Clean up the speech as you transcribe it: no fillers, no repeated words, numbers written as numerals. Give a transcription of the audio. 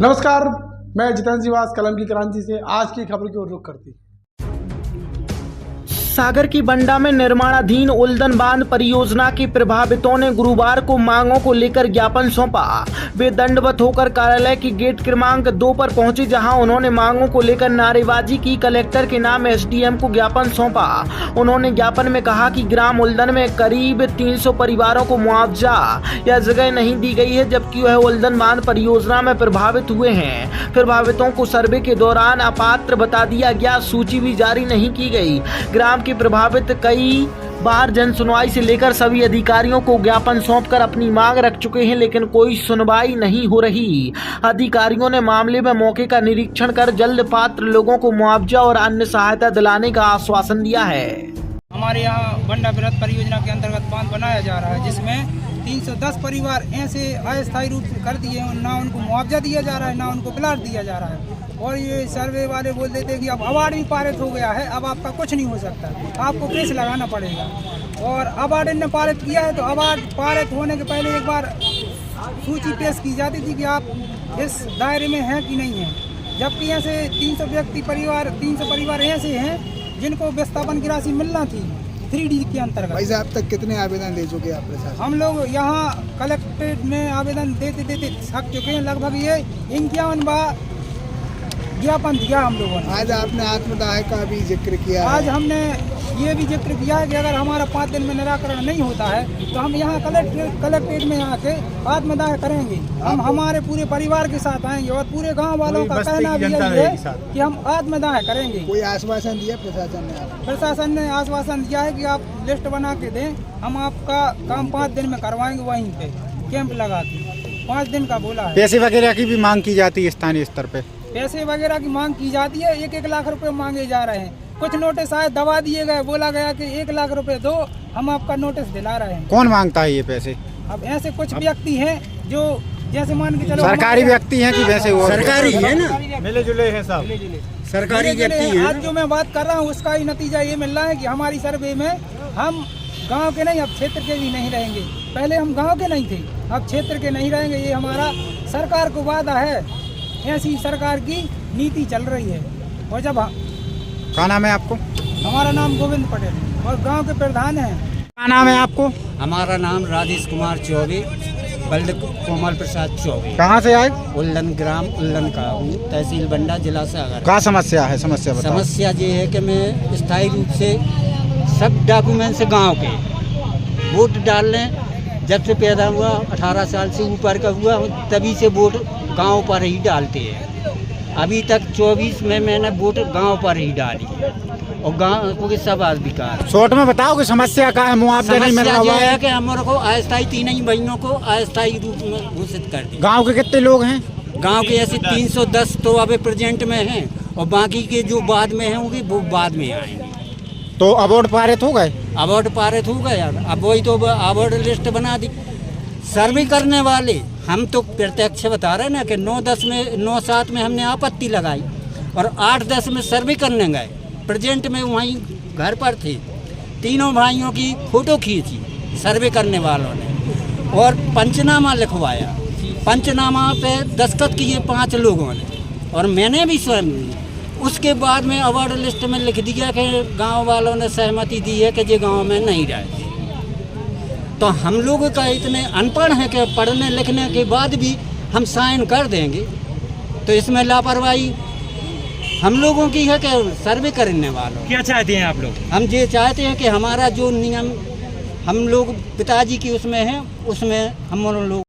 नमस्कार, मैं जितेंद्र जीवास कलम की क्रांति से आज की खबर की ओर रुख करती। सागर की बंडा में निर्माणाधीन उल्दन बांध परियोजना के प्रभावितों ने गुरुवार को मांगों को लेकर ज्ञापन सौंपा। वे दंडवत होकर कार्यालय की गेट क्रमांक 2 पर पहुंचे, जहां उन्होंने मांगोों को लेकर नारेबाजी की। कलेक्टर के नाम एसडीएम को ज्ञापन सौंपा। उन्होंने ज्ञापन में कहा कि ग्राम उल्दन में करीब 300 परिवारों को मुआवजा या जगह नहीं दी गई है, जबकि वह उल्दन बांध परियोजना में प्रभावित हुए हैं। प्रभावितों को सर्वे के दौरान अपात्र बता दिया गया, सूची भी जारी नहीं की गई। ग्राम के प्रभावित कई बार जन सुनवाई से लेकर सभी अधिकारियों को ज्ञापन सौंपकर अपनी मांग रख चुके हैं, लेकिन कोई सुनवाई नहीं हो रही। अधिकारियों ने मामले में मौके का निरीक्षण कर जल्द पात्र लोगों को मुआवजा और अन्य सहायता दिलाने का आश्वासन दिया है। हमारे यहाँ बंडा बृहद परियोजना के अंतर्गत बांध बनाया जा रहा है, जिसमें 310 परिवार ऐसे अस्थायी रूप से कर दिए हैं। ना उनको मुआवजा दिया जा रहा है, ना उनको प्लाट दिया जा रहा है। और ये सर्वे वाले बोल देते हैं कि अब अवार्ड भी पारित हो गया है, अब आपका कुछ नहीं हो सकता, आपको केस लगाना पड़ेगा। और अवार्ड ने पारित किया है, तो अवार्ड पारित होने के पहले एक बार सूची पेश की जाती थी कि आप इस दायरे में हैं कि नहीं हैं। जबकि ऐसे 300 परिवार ऐसे हैं जिनको विस्थापन की राशि मिलना थी 3D के अंतर्गत। भाई साहब, अब तक कितने आवेदन दे चुके आप प्रशासन? हम लोग यहाँ कलेक्ट्रेट में आवेदन देते थक चुके हैं। लगभग ये 51 बार ज्ञापन दिया हम लोगों ने। आज आपने आत्मदाह का भी जिक्र किया। आज हमने ये भी जिक्र किया है कि अगर हमारा 5 दिन में निराकरण नहीं होता है तो हम यहाँ कलेक्ट्रेट में आके आत्मदाह करेंगे। हम हमारे पूरे परिवार के साथ आएंगे और पूरे गांव वालों का कहना भी यही है कि हम आत्मदाह करेंगे। कोई आश्वासन दिया प्रशासन ने? प्रशासन ने आश्वासन दिया है कि आप लिस्ट बना के दें, हम आपका काम 5 दिन में करवाएंगे। वहीं पे कैंप लगा के 5 दिन का बोला है। पैसे वगैरह की भी मांग की जाती है स्थानीय स्तर पे? पैसे वगैरह की मांग की जाती है। 1-1 लाख रुपए मांगे जा रहे हैं। कुछ नोटिस आए, दबा दिए गए, बोला गया कि 1 लाख रुपए दो, हम आपका नोटिस दिला रहे हैं। कौन मांगता है ये पैसे? अब ऐसे कुछ व्यक्ति हैं जो जैसे मान के चलो सरकारी व्यक्ति हैं कि वैसे वो सरकारी है ना, मिले जुले हैं सब सरकारी व्यक्ति हैं। आज जो मैं बात कर रहा हूँ उसका ही नतीजा ये मिल रहा है कि हमारी सर्वे में हम गांव के नहीं, अब क्षेत्र के भी नहीं रहेंगे। पहले हम गांव के नहीं थे, अब क्षेत्र के नहीं रहेंगे। ये हमारा सरकार को वादा है, ऐसी सरकार की नीति चल रही है। और जब क्या नाम है आपको? हमारा नाम गोविंद पटेल और गांव के प्रधान हैं। क्या नाम है आपको? हमारा नाम राजेश कुमार चौबे, बल्द कोमल प्रसाद चौबे। कहाँ से आए? उल्लन ग्राम उल्लन का हूँ, तहसील बंडा, जिला सागर। क्या समस्या है? समस्या बताओ। समस्या ये है कि मैं स्थायी रूप से सब डॉक्यूमेंट्स गांव के वोट डाल लें। जब से पैदा हुआ 18 साल से ऊपर का हुआ तभी से वोट गांव पर ही डालते हैं। अभी तक 24 में मैंने वोट गांव पर ही डाली और गांव के सब अधिकार। शॉर्ट में बताओ कि समस्या क्या है? मुआवजा नहीं मिल रहा है कि हमारे को अस्थायी 3 महीनों को अस्थायी रूप में घोषित कर दिया। गांव के कितने लोग हैं? गांव के ऐसे 310 तो अभी प्रेजेंट में हैं और बाकी के जो बाद में हैं वो बाद में आएंगे। तो अवार्ड पारित हो गए? अवार्ड पारित हो गया। अब वही तो अवार्ड लिस्ट बना दी। सर्वे करने वाले हम तो प्रत्यक्ष बता रहे हैं ना कि 9-7 में हमने आपत्ति लगाई और 8-10 में सर्वे करने गए। प्रेजेंट में वहीं घर पर थे। तीनों भाइयों की फोटो खींची सर्वे करने वालों ने और पंचनामा लिखवाया। पंचनामा पे दस्तखत किए 5 लोगों ने और मैंने भी स्वयं। उसके बाद में अवार्ड लिस्ट में लिख दिया कि गांव वालों ने सहमति दी है कि ये गांव में नहीं रहे। तो हम लोग का इतने अनपढ़ हैं कि पढ़ने लिखने के बाद भी हम साइन कर देंगे, तो इसमें लापरवाही हम लोगों की है कि सर्वे करने वालों। क्या चाहते हैं आप लोग? हम ये चाहते हैं कि हमारा जो नियम हम लोग पिताजी की उसमें है, उसमें हम लोग